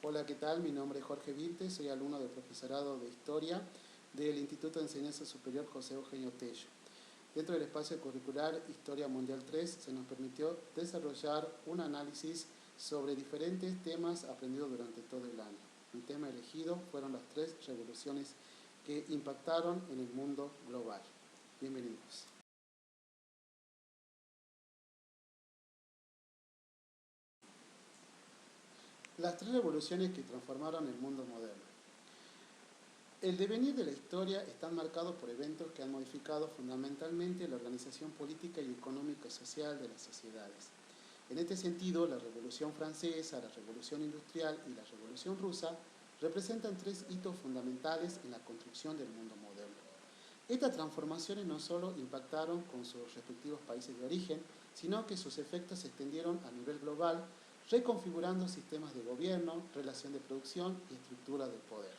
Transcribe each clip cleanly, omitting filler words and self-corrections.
Hola, ¿qué tal? Mi nombre es Jorge Vilte, soy alumno del profesorado de Historia del Instituto de Enseñanza Superior José Eugenio Tello. Dentro del espacio curricular Historia Mundial 3 se nos permitió desarrollar un análisis sobre diferentes temas aprendidos durante todo el año. El tema elegido fueron las 3 revoluciones que impactaron en el mundo global. Bienvenidos. Las 3 revoluciones que transformaron el mundo moderno. El devenir de la historia está marcado por eventos que han modificado fundamentalmente la organización política y económico-social de las sociedades. En este sentido, la Revolución Francesa, la Revolución Industrial y la Revolución Rusa representan 3 hitos fundamentales en la construcción del mundo moderno. Estas transformaciones no solo impactaron con sus respectivos países de origen, sino que sus efectos se extendieron a nivel global, reconfigurando sistemas de gobierno, relación de producción y estructura del poder.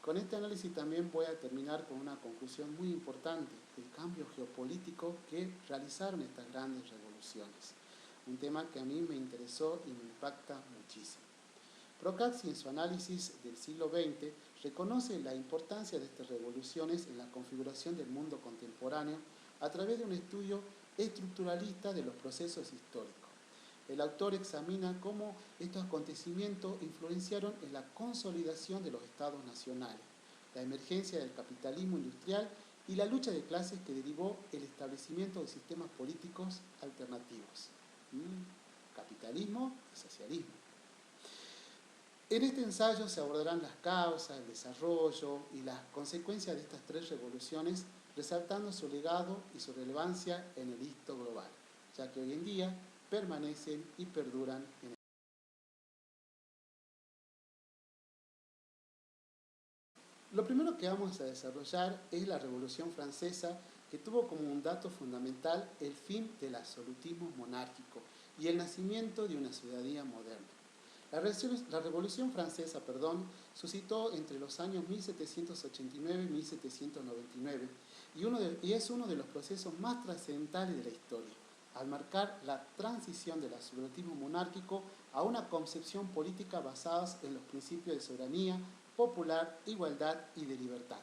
Con este análisis también voy a terminar con una conclusión muy importante, el cambio geopolítico que realizaron estas grandes revoluciones. Un tema que a mí me interesó y me impacta muchísimo. Procaci, en su análisis del siglo XX, reconoce la importancia de estas revoluciones en la configuración del mundo contemporáneo a través de un estudio estructuralista de los procesos históricos. El autor examina cómo estos acontecimientos influenciaron en la consolidación de los estados nacionales, la emergencia del capitalismo industrial y la lucha de clases que derivó el establecimiento de sistemas políticos alternativos. Capitalismo y socialismo. En este ensayo se abordarán las causas, el desarrollo y las consecuencias de estas 3 revoluciones, resaltando su legado y su relevancia en el hito global, ya que hoy en día permanecen y perduran en el. Lo primero que vamos a desarrollar es la Revolución Francesa, que tuvo como un dato fundamental el fin del absolutismo monárquico y el nacimiento de una ciudadanía moderna. La Revolución Francesa, suscitó entre los años 1789 y 1799 y es uno de los procesos más trascendentales de la historia, al marcar la transición del absolutismo monárquico a una concepción política basada en los principios de soberanía popular, igualdad y de libertad.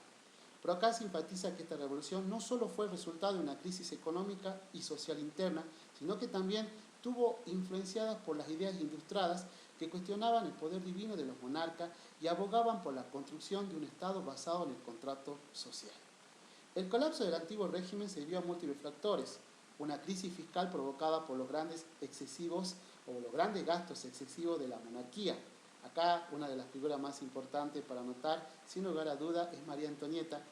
Procaci enfatiza que esta revolución no solo fue el resultado de una crisis económica y social interna, sino que también estuvo influenciada por las ideas ilustradas que cuestionaban el poder divino de los monarcas y abogaban por la construcción de un Estado basado en el contrato social. El colapso del antiguo régimen se debió a múltiples factores: una crisis fiscal provocada por los grandes gastos excesivos de la monarquía. Acá una de las figuras más importantes para notar, sin lugar a duda, es María Antonieta,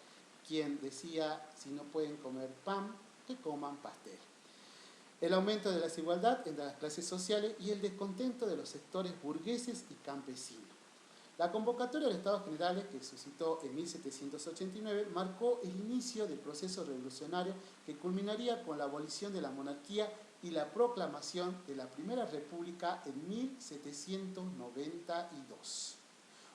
quien decía: si no pueden comer pan, que coman pastel. El aumento de la desigualdad entre las clases sociales y el descontento de los sectores burgueses y campesinos. La convocatoria de los Estados Generales, que suscitó en 1789, marcó el inicio del proceso revolucionario que culminaría con la abolición de la monarquía y la proclamación de la Primera República en 1792.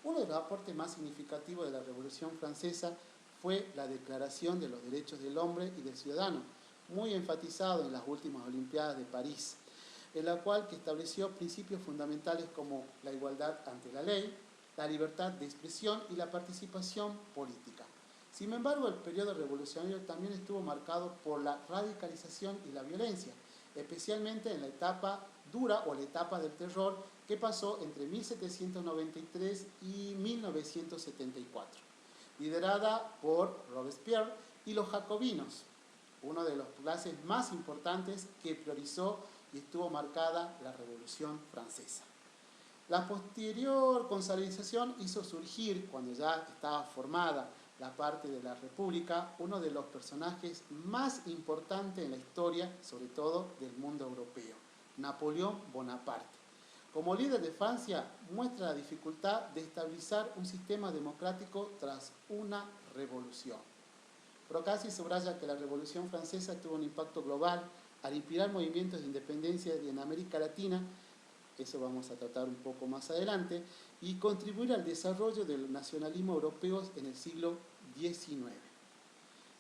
Uno de los aportes más significativos de la Revolución Francesa fue la Declaración de los Derechos del Hombre y del Ciudadano, muy enfatizado en las últimas Olimpiadas de París, en la cual estableció principios fundamentales como la igualdad ante la ley, la libertad de expresión y la participación política. Sin embargo, el periodo revolucionario también estuvo marcado por la radicalización y la violencia, especialmente en la etapa dura o la etapa del terror que pasó entre 1793 y 1974, liderada por Robespierre y los jacobinos, uno de los clases más importantes que priorizó y estuvo marcada la Revolución Francesa. La posterior consolidación hizo surgir, cuando ya estaba formada la parte de la República, uno de los personajes más importantes en la historia, sobre todo del mundo europeo, Napoleón Bonaparte. Como líder de Francia, muestra la dificultad de estabilizar un sistema democrático tras una revolución. Procaci subraya que la Revolución Francesa tuvo un impacto global al inspirar movimientos de independencia en América Latina, eso vamos a tratar un poco más adelante, y contribuir al desarrollo del nacionalismo europeo en el siglo XIX.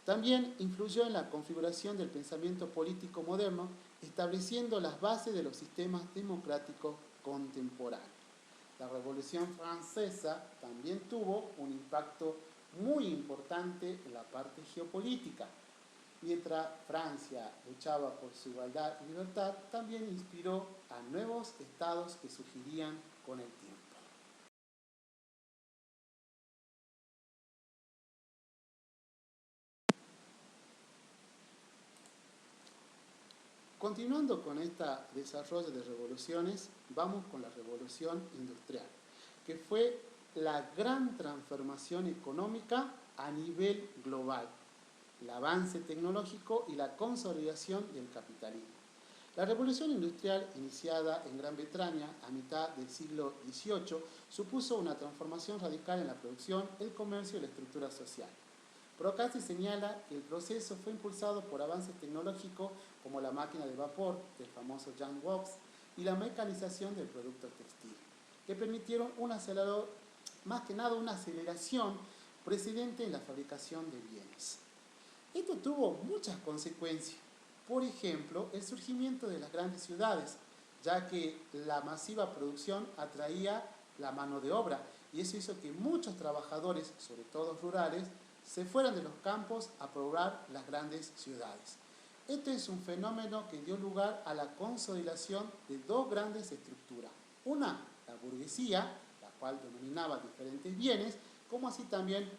También influyó en la configuración del pensamiento político moderno, estableciendo las bases de los sistemas democráticos contemporáneos. la Revolución Francesa también tuvo un impacto muy importante en la parte geopolítica. Mientras Francia luchaba por su igualdad y libertad, también inspiró a nuevos estados que surgirían con el tiempo. Continuando con este desarrollo de revoluciones, vamos con la revolución industrial, que fue la gran transformación económica a nivel global, el avance tecnológico y la consolidación del capitalismo. La revolución industrial, iniciada en Gran Bretaña a mitad del siglo XVIII, supuso una transformación radical en la producción, el comercio y la estructura social. Procasi señala que el proceso fue impulsado por avances tecnológicos como la máquina de vapor, del famoso Jan Wax, y la mecanización del producto textil, que permitieron más que nada una aceleración precedente en la fabricación de bienes. Esto tuvo muchas consecuencias. Por ejemplo, el surgimiento de las grandes ciudades, ya que la masiva producción atraía la mano de obra, y eso hizo que muchos trabajadores, sobre todo rurales, se fueran de los campos a poblar las grandes ciudades. Este es un fenómeno que dio lugar a la consolidación de dos grandes estructuras. Una, la burguesía, la cual denominaba diferentes bienes, como así también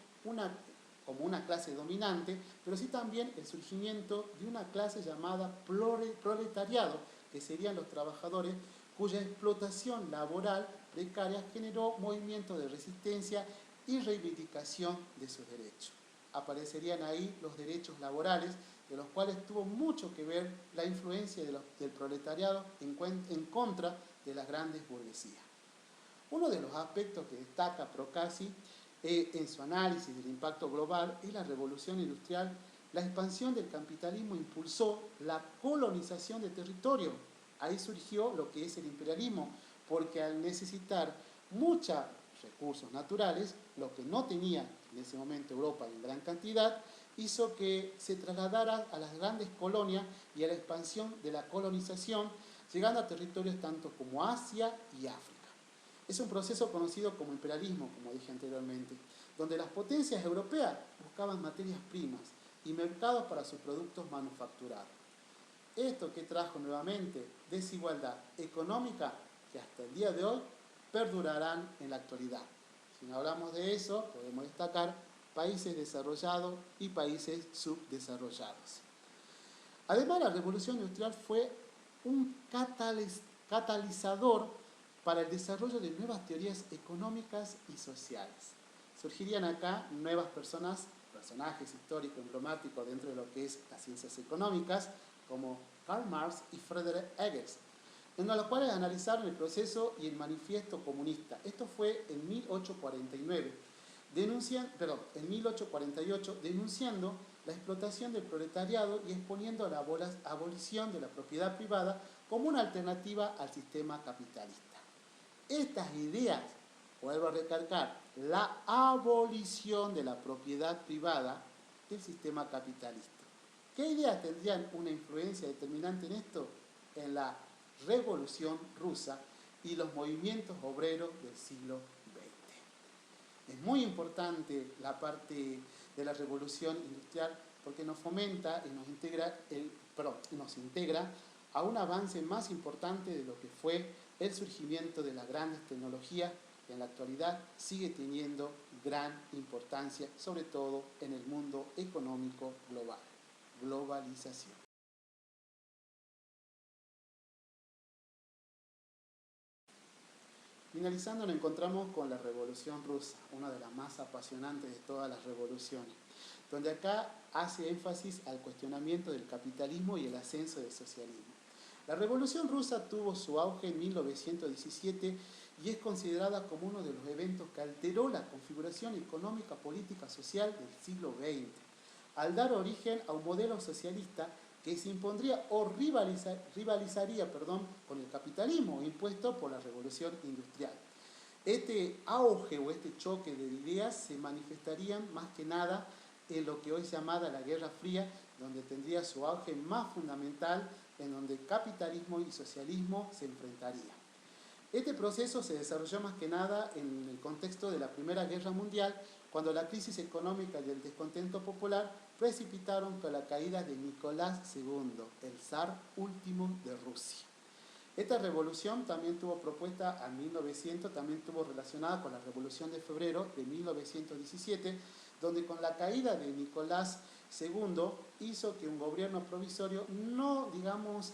como una clase dominante, pero sí también el surgimiento de una clase llamada proletariado, que serían los trabajadores cuya explotación laboral precaria generó movimientos de resistencia y reivindicación de sus derechos. Aparecerían ahí los derechos laborales, de los cuales tuvo mucho que ver la influencia del proletariado en contra de las grandes burguesías. Uno de los aspectos que destaca Procasi en su análisis del impacto global es la revolución industrial. La expansión del capitalismo impulsó la colonización de territorio. Ahí surgió lo que es el imperialismo, porque al necesitar muchos recursos naturales, lo que no tenía en ese momento Europa en gran cantidad, hizo que se trasladara a las grandes colonias y a la expansión de la colonización, llegando a territorios tanto como Asia y África. Es un proceso conocido como imperialismo, como dije anteriormente, donde las potencias europeas buscaban materias primas y mercados para sus productos manufacturados. Esto que trajo nuevamente desigualdad económica que hasta el día de hoy perdurarán en la actualidad. Si no hablamos de eso, podemos destacar países desarrollados y países subdesarrollados. Además, la revolución industrial fue un catalizador para el desarrollo de nuevas teorías económicas y sociales. Surgirían acá nuevas personajes históricos emblemáticos dentro de lo que es las ciencias económicas, como Karl Marx y Friedrich Engels, en los cuales analizaron el proceso y el manifiesto comunista. Esto fue en 1848, denunciando la explotación del proletariado y exponiendo la abolición de la propiedad privada como una alternativa al sistema capitalista. Estas ideas, vuelvo a recalcar, la abolición de la propiedad privada del sistema capitalista. ¿Qué ideas tendrían una influencia determinante en esto? En la Revolución Rusa y los movimientos obreros del siglo XX. Es muy importante la parte de la revolución industrial porque nos fomenta y nos integra a un avance más importante de lo que fue el surgimiento de las grandes tecnologías que en la actualidad sigue teniendo gran importancia, sobre todo en el mundo económico global. Globalización. Finalizando, nos encontramos con la Revolución Rusa, una de las más apasionantes de todas las revoluciones, donde acá hace énfasis al cuestionamiento del capitalismo y el ascenso del socialismo. La Revolución Rusa tuvo su auge en 1917 y es considerada como uno de los eventos que alteró la configuración económica, política, social del siglo XX, al dar origen a un modelo socialista que se impondría o rivalizaría con el capitalismo impuesto por la revolución industrial. Este auge o este choque de ideas se manifestarían más que nada en lo que hoy se llama la Guerra Fría, donde tendría su auge más fundamental, en donde capitalismo y socialismo se enfrentarían. Este proceso se desarrolló más que nada en el contexto de la Primera Guerra Mundial, cuando la crisis económica y el descontento popular precipitaron con la caída de Nicolás II, el zar último de Rusia. Esta revolución también tuvo propuesta en 1900, también estuvo relacionada con la Revolución de Febrero de 1917, donde con la caída de Nicolás II hizo que un gobierno provisorio no, digamos,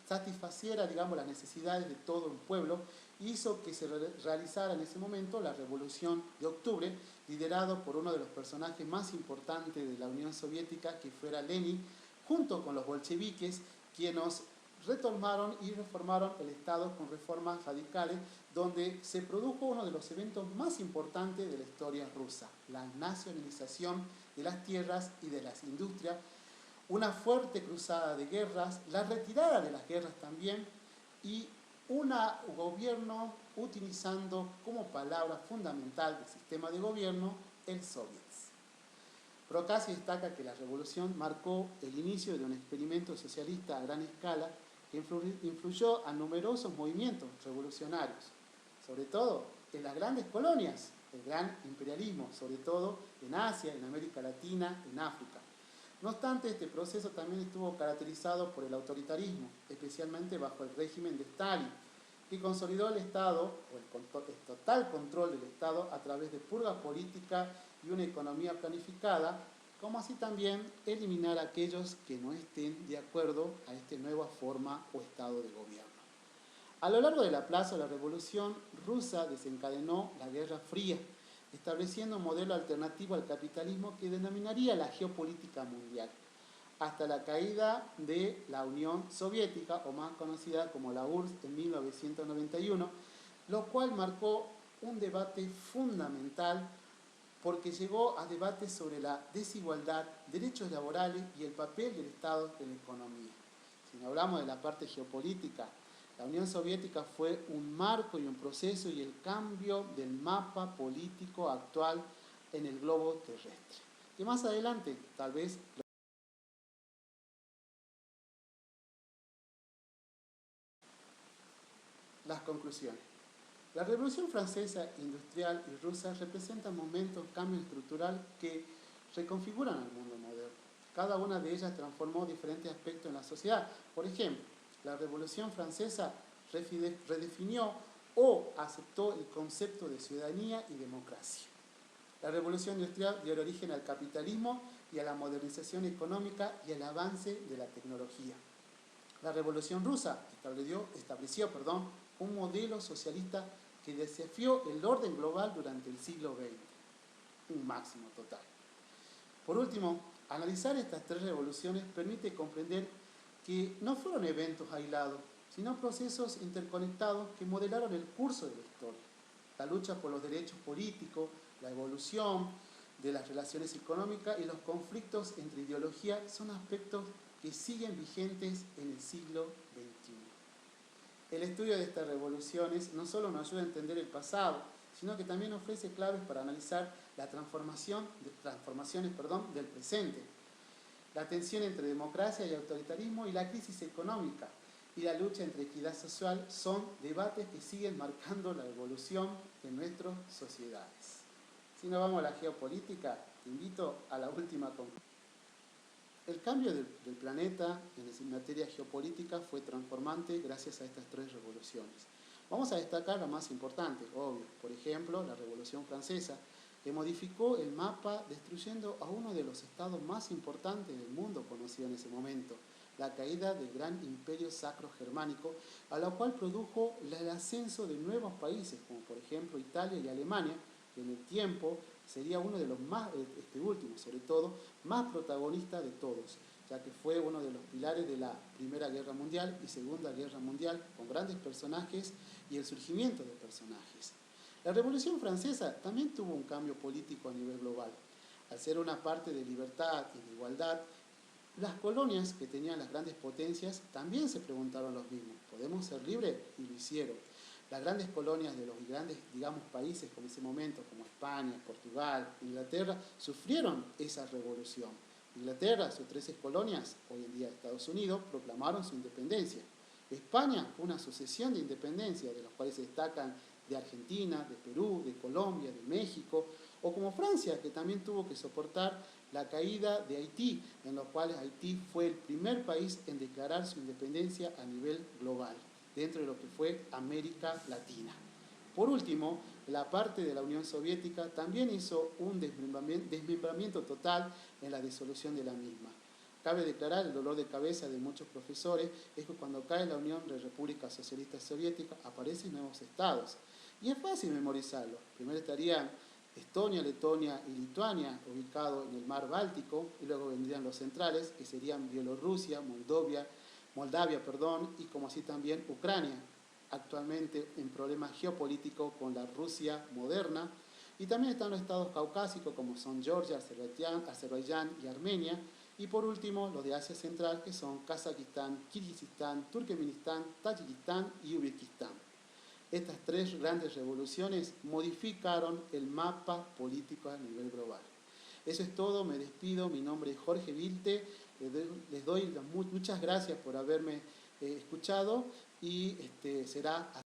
satisfaciera, digamos, las necesidades de todo un pueblo, hizo que se realizara en ese momento la Revolución de Octubre, liderado por uno de los personajes más importantes de la Unión Soviética, que fuera Lenin, junto con los bolcheviques, quienes retomaron y reformaron el Estado con reformas radicales, donde se produjo uno de los eventos más importantes de la historia rusa, la nacionalización de las tierras y de las industrias, una fuerte cruzada de guerras, la retirada de las guerras también, y un gobierno utilizando como palabra fundamental del sistema de gobierno el soviets. Procasi destaca que la revolución marcó el inicio de un experimento socialista a gran escala que influyó a numerosos movimientos revolucionarios, sobre todo en las grandes colonias, el gran imperialismo, sobre todo en Asia, en América Latina, en África. No obstante, este proceso también estuvo caracterizado por el autoritarismo, especialmente bajo el régimen de Stalin, que consolidó el Estado, o el total control del Estado, a través de purga política y una economía planificada, como así también eliminar a aquellos que no estén de acuerdo a esta nueva forma o estado de gobierno. A lo largo de la plazo, la Revolución Rusa desencadenó la Guerra Fría, estableciendo un modelo alternativo al capitalismo que denominaría la geopolítica mundial, hasta la caída de la Unión Soviética, o más conocida como la URSS, en 1991, lo cual marcó un debate fundamental porque llegó a debates sobre la desigualdad, derechos laborales y el papel del Estado en la economía. Si no hablamos de la parte geopolítica, la Unión Soviética fue un marco y un proceso y el cambio del mapa político actual en el globo terrestre. Que más adelante, tal vez, las conclusiones. La Revolución Francesa, Industrial y Rusa representan momentos, cambios estructurales que reconfiguran al mundo moderno. Cada una de ellas transformó diferentes aspectos en la sociedad. Por ejemplo, la Revolución Francesa redefinió o aceptó el concepto de ciudadanía y democracia. La Revolución Industrial dio origen al capitalismo y a la modernización económica y al avance de la tecnología. La Revolución Rusa estableció un modelo socialista que desafió el orden global durante el siglo XX, un máximo total. Por último, analizar estas tres revoluciones permite comprender que no fueron eventos aislados, sino procesos interconectados que modelaron el curso de la historia. La lucha por los derechos políticos, la evolución de las relaciones económicas y los conflictos entre ideologías son aspectos que siguen vigentes en el siglo XXI. El estudio de estas revoluciones no solo nos ayuda a entender el pasado, sino que también ofrece claves para analizar las transformaciones del presente. La tensión entre democracia y autoritarismo y la crisis económica y la lucha entre equidad social son debates que siguen marcando la evolución de nuestras sociedades. Si nos vamos a la geopolítica, te invito a la última conclusión. El cambio del planeta en materia geopolítica fue transformante gracias a estas tres revoluciones. Vamos a destacar la más importante, obvio. Por ejemplo, la Revolución Francesa, que modificó el mapa destruyendo a uno de los estados más importantes del mundo conocido en ese momento, la caída del gran imperio sacro germánico, a lo cual produjo el ascenso de nuevos países, como por ejemplo Italia y Alemania, que en el tiempo sería uno de los más, este último sobre todo, más protagonista de todos, ya que fue uno de los pilares de la Primera Guerra Mundial y Segunda Guerra Mundial, con grandes personajes y el surgimiento de personajes. La Revolución Francesa también tuvo un cambio político a nivel global. Al ser una parte de libertad y de igualdad, las colonias que tenían las grandes potencias también se preguntaron los mismos, ¿podemos ser libres? Y lo hicieron. Las grandes colonias de los grandes, países en ese momento, como España, Portugal, Inglaterra, sufrieron esa revolución. Inglaterra, sus 13 colonias, hoy en día Estados Unidos, proclamaron su independencia. España fue una sucesión de independencias, de los cuales se destacan de Argentina, de Perú, de Colombia, de México, o como Francia, que también tuvo que soportar la caída de Haití, en los cuales Haití fue el primer país en declarar su independencia a nivel global, dentro de lo que fue América Latina. Por último, la parte de la Unión Soviética también hizo un desmembramiento total en la disolución de la misma. Cabe declarar, el dolor de cabeza de muchos profesores es que cuando cae la Unión de Repúblicas Socialistas Soviéticas aparecen nuevos estados. Y es fácil memorizarlo. Primero estarían Estonia, Letonia y Lituania, ubicados en el mar Báltico, y luego vendrían los centrales, que serían Bielorrusia, Moldavia, y como así también Ucrania, actualmente en problemas geopolíticos con la Rusia moderna. Y también están los estados caucásicos, como son Georgia, Azerbaiyán y Armenia. Y por último, los de Asia Central, que son Kazajistán, Kirguistán, Turkmenistán, Tayikistán y Uzbekistán. Estas tres grandes revoluciones modificaron el mapa político a nivel global. Eso es todo, me despido, mi nombre es Jorge Vilte, les doy muchas gracias por haberme escuchado y será hasta